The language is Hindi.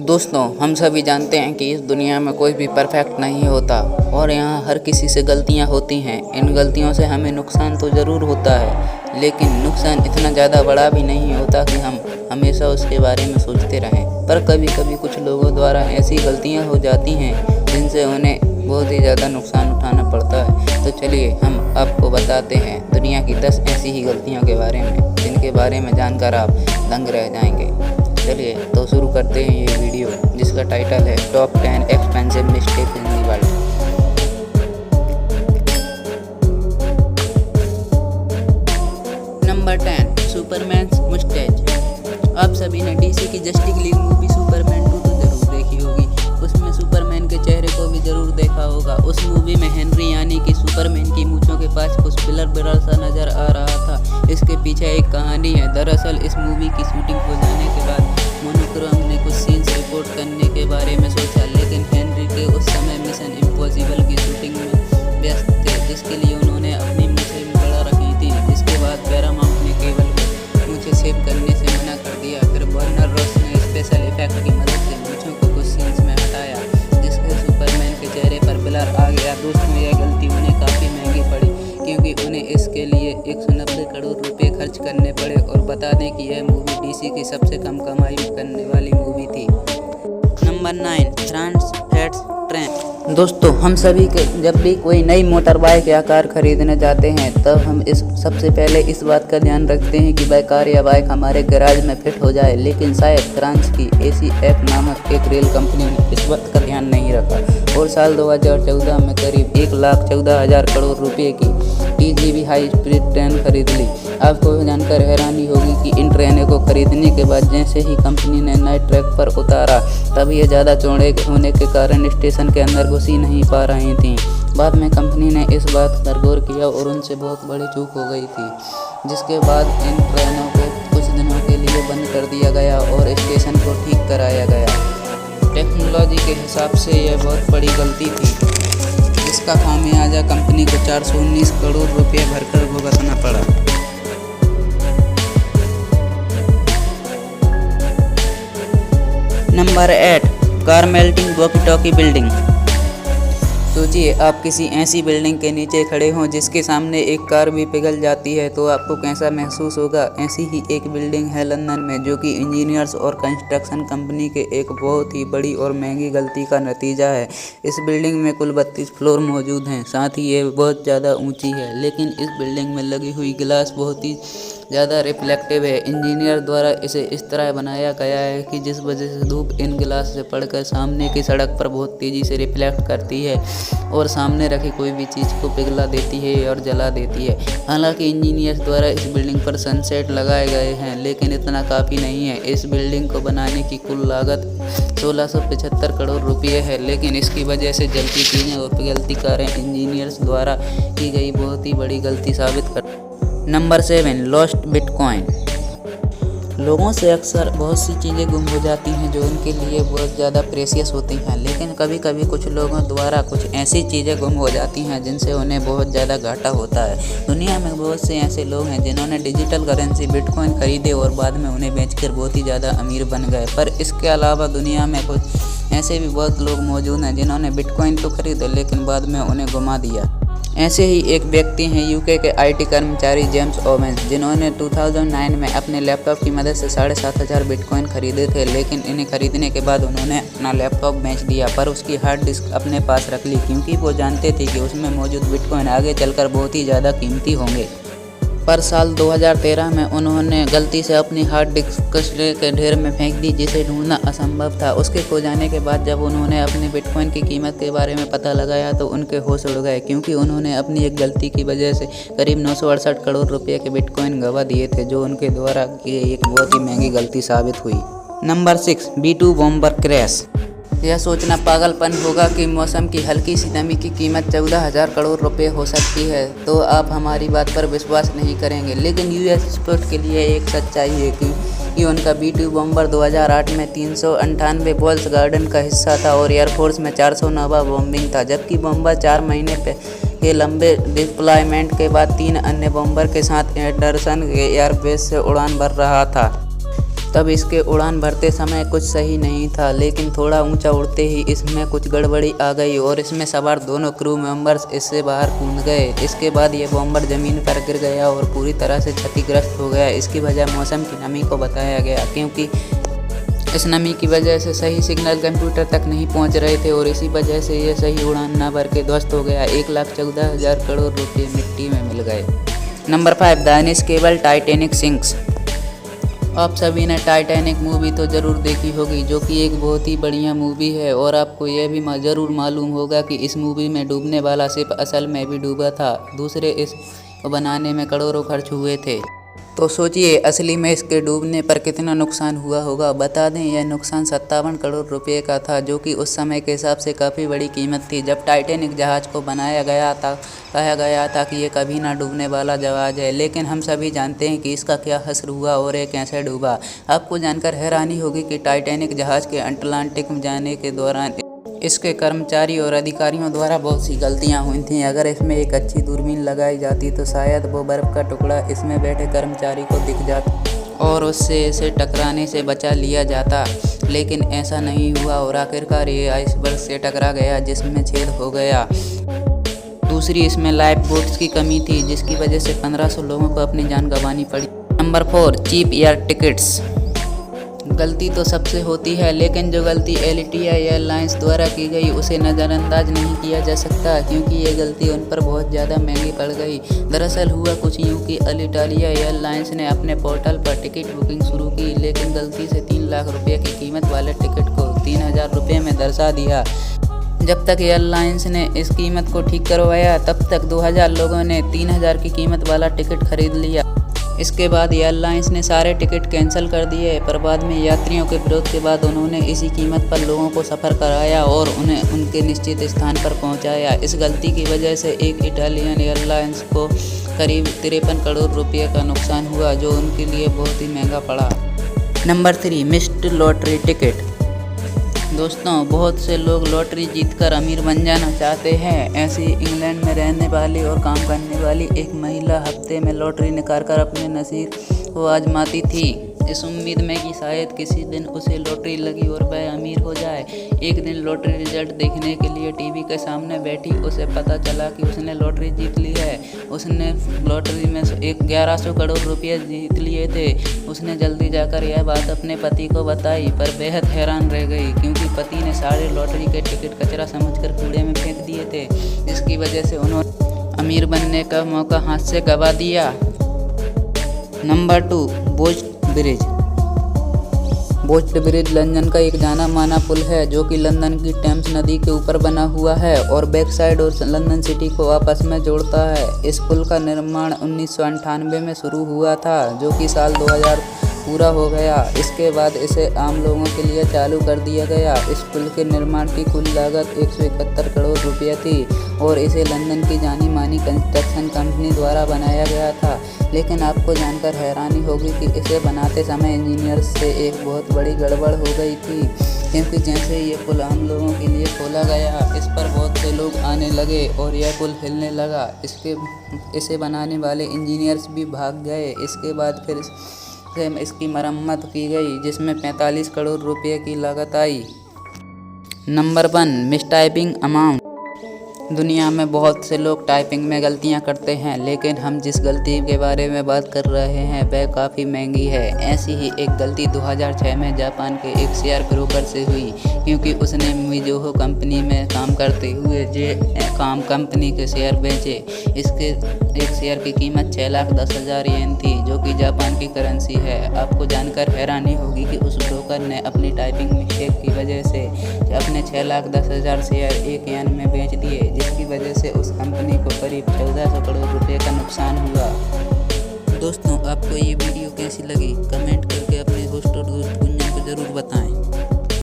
दोस्तों, हम सभी जानते हैं कि इस दुनिया में कोई भी परफेक्ट नहीं होता और यहाँ हर किसी से गलतियाँ होती हैं। इन गलतियों से हमें नुकसान तो ज़रूर होता है, लेकिन नुकसान इतना ज़्यादा बड़ा भी नहीं होता कि हम हमेशा उसके बारे में सोचते रहें। पर कभी कभी कुछ लोगों द्वारा ऐसी गलतियाँ हो जाती हैं जिनसे उन्हें बहुत ही ज़्यादा नुकसान उठाना पड़ता है। तो चलिए हम आपको बताते हैं दुनिया की 10 ऐसी ही गलतियों के बारे में जिनके बारे में जानकर आप दंग रह जाएंगे। चलिए तो शुरू करते हैं ये वीडियो, जिसका टाइटल है top 10 expensive mistake in the world. Number 10, Superman moustache. आप सभी ने डीसी की जस्टिस लीग मूवी सुपरमैन 2 तो जरूर देखी होगी। उसमें सुपरमैन के चेहरे को भी जरूर देखा होगा। उस मूवी में हेनरी यानी कि सुपरमैन की मूंछों के पास कुछ बिलर सा नजर आ रहा था। इसके पीछे एक कहानी है। दरअसल इस मूवी की शूटिंग हो जाने के बाद मोनोक्रोम ने कुछ सीन्स रिपोर्ट करने के बारे में सोचा, लेकिन हेनरी के उस समय मिशन इम्पॉसिबल की शूटिंग में व्यस्त थे, जिसके लिए उन्होंने अपनी मूंछें भी बढ़ा रखी थी। इसके बाद पैरामाउंट ने केवल मूंछें सेव करने से मना कर दिया। फिर वार्नर ब्रॉस ने स्पेशल इफेक्ट की मदद से मूंछों को कुछ सीन्स में हटाया, जिससे सुपरमैन के चेहरे पर ब्लर आ गया। दोस्तों, यह गलती उन्हें काफ़ी महंगी पड़ी, क्योंकि उन्हें इसके लिए 190 करोड़ रुपए खर्च करने पड़े। और बता दें कि यह मूवी डीसी की सबसे कम कमाई करने वाली मूवी थी। Number 9, France fats train. दोस्तों, हम सभी के जब भी कोई नई मोटर बाइक या कार खरीदने जाते हैं तब हम सबसे पहले इस बात का ध्यान रखते हैं कि वह कार या बाइक हमारे गैराज में फिट हो जाए। लेकिन शायद फ्रांस की ACF नामक एक रेल कंपनी ने इस बात का ध्यान नहीं रखा और साल 2014 में करीब 1,14,000 करोड़ रुपए की TGV हाई स्पीड ट्रेन खरीद ली। आपको जानकर हैरानी होगी कि इन ट्रेनों को खरीदने के बाद जैसे ही कंपनी ने नए ट्रैक पर उतारा, तब ये ज़्यादा चौड़े होने के कारण स्टेशन के अंदर घुस ही नहीं पा रही थीं। बाद में कंपनी ने इस बात पर गौर किया और उनसे बहुत बड़ी चूक हो गई थी, जिसके बाद इन ट्रेनों को कुछ दिनों के लिए बंद कर दिया गया और स्टेशन को ठीक कराया गया। टेक्नोलॉजी के हिसाब से यह बहुत बड़ी गलती थी, जिसका खामियाजा कंपनी को 419 करोड़ रुपये भरकर भुगतना पड़ा। Number 8, car melting walkie talkie building. सोचिए, आप किसी ऐसी बिल्डिंग के नीचे खड़े हों जिसके सामने एक कार भी पिघल जाती है, तो आपको कैसा महसूस होगा। ऐसी ही एक बिल्डिंग है लंदन में, जो कि इंजीनियर्स और कंस्ट्रक्शन कंपनी के एक बहुत ही बड़ी और महंगी गलती का नतीजा है। इस बिल्डिंग में कुल 32 फ्लोर मौजूद हैं, साथ ही ये बहुत ज़्यादा ऊंची है। लेकिन इस बिल्डिंग में लगी हुई गिलास बहुत ही ज़्यादा रिफ्लेक्टिव है। इंजीनियर द्वारा इसे इस तरह बनाया गया है कि जिस वजह से धूप इन गिलास से पड़कर सामने की सड़क पर बहुत तेज़ी से रिफ्लेक्ट करती है और सामने रखी कोई भी चीज़ को पिघला देती है और जला देती है। हालांकि इंजीनियर्स द्वारा इस बिल्डिंग पर सनसेट लगाए गए हैं, लेकिन इतना काफ़ी नहीं है। इस बिल्डिंग को बनाने की कुल लागत 1675 करोड़ रुपये है, लेकिन इसकी वजह से जलती चीज़ें और पिघलती कारें इंजीनियर्स द्वारा की गई बहुत ही बड़ी गलती साबित कर। Number 7, lost bitcoin. लोगों से अक्सर बहुत सी चीज़ें गुम हो जाती हैं जो उनके लिए बहुत ज़्यादा प्रेशियस होती हैं, लेकिन कभी कभी कुछ लोगों द्वारा कुछ ऐसी चीज़ें गुम हो जाती हैं जिनसे उन्हें बहुत ज़्यादा घाटा होता है। दुनिया में बहुत से ऐसे लोग हैं जिन्होंने डिजिटल करेंसी बिटकॉइन खरीदे और बाद में उन्हें बेचकर बहुत ही ज़्यादा अमीर बन गए। पर इसके अलावा दुनिया में कुछ ऐसे भी बहुत लोग मौजूद हैं जिन्होंने बिटकॉइन तो खरीदे लेकिन बाद में उन्हें गुमा दिया। ऐसे ही एक व्यक्ति हैं UK के IT कर्मचारी जेम्स ओवेंस, जिन्होंने 2009 में अपने लैपटॉप की मदद से 7,500 बिटकॉइन खरीदे थे, लेकिन इन्हें खरीदने के बाद उन्होंने अपना लैपटॉप बेच दिया पर उसकी हार्ड डिस्क अपने पास रख ली, क्योंकि वो जानते थे कि उसमें मौजूद बिटकॉइन आगे चलकर बहुत ही ज़्यादा कीमती होंगे। पर साल 2013 में उन्होंने गलती से अपनी हार्ड डिस्क कचरे के ढेर में फेंक दी, जिसे ढूंढना असंभव था। उसके खो जाने के बाद जब उन्होंने अपने बिटकॉइन की कीमत के बारे में पता लगाया तो उनके होश उड़ गए, क्योंकि उन्होंने अपनी एक गलती की वजह से करीब 968 करोड़ रुपये के बिटकॉइन गंवा दिए थे, जो उनके द्वारा की एक बहुत ही महंगी गलती साबित हुई। Number 6, B2 bomber crash. यह सोचना पागलपन होगा कि मौसम की हल्की सी नमी की कीमत 14,000 करोड़ रुपए हो सकती है, तो आप हमारी बात पर विश्वास नहीं करेंगे। लेकिन US स्पोर्ट के लिए एक सच्चाई है कि उनका B2 बॉम्बर 2008 में 398 बॉल्स गार्डन का हिस्सा था और एयरफोर्स में 409वां बॉम्बिंग था, जबकि बॉम्बर 4 महीने के लंबे डिप्लॉयमेंट के बाद 3 अन्य बॉम्बर के साथ एंडरसन एयरबेस से उड़ान भर रहा था। तब इसके उड़ान भरते समय कुछ सही नहीं था, लेकिन थोड़ा ऊंचा उड़ते ही इसमें कुछ गड़बड़ी आ गई और इसमें सवार दोनों क्रू मेंबर्स इससे बाहर कूद गए। इसके बाद ये बॉम्बर ज़मीन पर गिर गया और पूरी तरह से क्षतिग्रस्त हो गया। इसकी वजह मौसम की नमी को बताया गया, क्योंकि इस नमी की वजह से सही सिग्नल कंप्यूटर तक नहीं पहुंच रहे थे और इसी वजह से ये सही उड़ान न भर के ध्वस्त हो गया। 1,14,000 करोड़ रुपये मिट्टी में मिल गए। Number 5, the unsinkable Titanic sinks. आप सभी ने टाइटैनिक मूवी तो ज़रूर देखी होगी, जो कि एक बहुत ही बढ़िया मूवी है और आपको यह भी ज़रूर मालूम होगा कि इस मूवी में डूबने वाला शिप असल में भी डूबा था। दूसरे इसको बनाने में करोड़ों खर्च हुए थे। तो सोचिए असली में इसके डूबने पर कितना नुकसान हुआ होगा। बता दें यह नुकसान 57 करोड़ रुपए का था, जो कि उस समय के हिसाब से काफ़ी बड़ी कीमत थी। जब टाइटैनिक जहाज़ को बनाया गया था, कहा गया था कि ये कभी ना डूबने वाला जहाज़ है, लेकिन हम सभी जानते हैं कि इसका क्या हश्र हुआ और ये कैसे डूबा। आपको जानकर हैरानी होगी कि टाइटैनिक जहाज़ के अटलांटिक में जाने के दौरान इसके कर्मचारी और अधिकारियों द्वारा बहुत सी गलतियां हुई थीं। अगर इसमें एक अच्छी दूरबीन लगाई जाती तो शायद वो बर्फ़ का टुकड़ा इसमें बैठे कर्मचारी को दिख जाता और उससे इसे टकराने से बचा लिया जाता, लेकिन ऐसा नहीं हुआ और आखिरकार ये आइसबर्ग से टकरा गया, जिसमें छेद हो गया। दूसरी, इसमें लाइफ बोट्स की कमी थी, जिसकी वजह से 1500 लोगों को अपनी जान गंवानी पड़ी। Number 4, cheap air tickets. गलती तो सबसे होती है, लेकिन जो गलती एलिटिया एयरलाइंस द्वारा की गई उसे नज़रअंदाज नहीं किया जा सकता, क्योंकि ये गलती उन पर बहुत ज़्यादा महंगी पड़ गई। दरअसल हुआ कुछ यूँ कि एलिटिया एयरलाइंस ने अपने पोर्टल पर टिकट बुकिंग शुरू की, लेकिन गलती से 3 लाख रुपये की कीमत वाले टिकट को 3000 रुपये में दर्शा दिया। जब तक एयरलाइंस ने इस कीमत को ठीक करवाया, तब तक 2000 लोगों ने 3000 की कीमत वाला टिकट खरीद लिया। इसके बाद एयरलाइंस ने सारे टिकट कैंसिल कर दिए, पर बाद में यात्रियों के विरोध के बाद उन्होंने इसी कीमत पर लोगों को सफ़र कराया और उन्हें उनके निश्चित स्थान पर पहुंचाया। इस गलती की वजह से एक इटालियन एयरलाइंस को करीब 53 करोड़ रुपये का नुकसान हुआ, जो उनके लिए बहुत ही महंगा पड़ा। Number 3, missed lottery ticket. दोस्तों, बहुत से लोग लॉटरी जीतकर अमीर बन जाना चाहते हैं। ऐसी इंग्लैंड में रहने वाली और काम करने वाली एक महिला हफ्ते में लॉटरी निकालकर अपने नसीब को आजमाती थी, इस उम्मीद में कि शायद किसी दिन उसे लॉटरी लगी और वह अमीर हो जाए। एक दिन लॉटरी रिजल्ट देखने के लिए टीवी के सामने बैठी उसे पता चला कि उसने लॉटरी जीत ली है। उसने लॉटरी में 1100 करोड़ रुपये जीत लिए थे। उसने जल्दी जाकर यह बात अपने पति को बताई, पर बेहद हैरान रह गई, क्योंकि पति ने सारे लॉटरी के टिकट कचरा समझकर कूड़े में फेंक दिए थे, जिसकी वजह से उन्होंने अमीर बनने का मौका हाथ से गंवा दिया। Number 2, boast bridge. Boast bridge London का एक जाना माना पुल है, जो कि लंदन की टेम्स नदी के ऊपर बना हुआ है और बैक साइड और लंदन सिटी को आपस में जोड़ता है। इस पुल का निर्माण 1998 में शुरू हुआ था, जो कि साल 2000 पूरा हो गया। इसके बाद इसे आम लोगों के लिए चालू कर दिया गया। इस पुल के निर्माण की कुल लागत 171 करोड़ रुपये थी और इसे लंदन की जानी मानी कंस्ट्रक्शन कंपनी द्वारा बनाया गया था। लेकिन आपको जानकर हैरानी होगी कि इसे बनाते समय इंजीनियर्स से एक बहुत बड़ी गड़बड़ हो गई थी, क्योंकि जैसे ये पुल आम लोगों के लिए खोला गया, इस पर बहुत से लोग आने लगे और यह पुल हिलने लगा। इसे बनाने वाले इंजीनियर्स भी भाग गए। इसके बाद फिर इसकी मरम्मत की गई, जिसमें 45 करोड़ रुपये की लागत आई। Number 1, मिसटाइपिंग amount. दुनिया में बहुत से लोग टाइपिंग में गलतियां करते हैं, लेकिन हम जिस गलती के बारे में बात कर रहे हैं वह काफ़ी महंगी है। ऐसी ही एक गलती 2006 में जापान के एक शेयर ब्रोकर से हुई, क्योंकि उसने मिज़ुहो कंपनी में काम करते हुए कंपनी के शेयर बेचे। इसके एक शेयर की कीमत 6,10,000 येन थी, जो कि जापान की करेंसी है। आपको जानकर हैरानी होगी कि उस ब्रोकर ने अपनी टाइपिंग मिस्टेक की वजह से अपने 6,10,000 शेयर 1 येन में बेच दिए, जिसकी वजह से उस कंपनी को करीब 1400 करोड़ रुपये का नुकसान हुआ। दोस्तों, आपको ये वीडियो कैसी लगी कमेंट करके अपने दोस्त और दोस्त गुंजन को ज़रूर बताएं।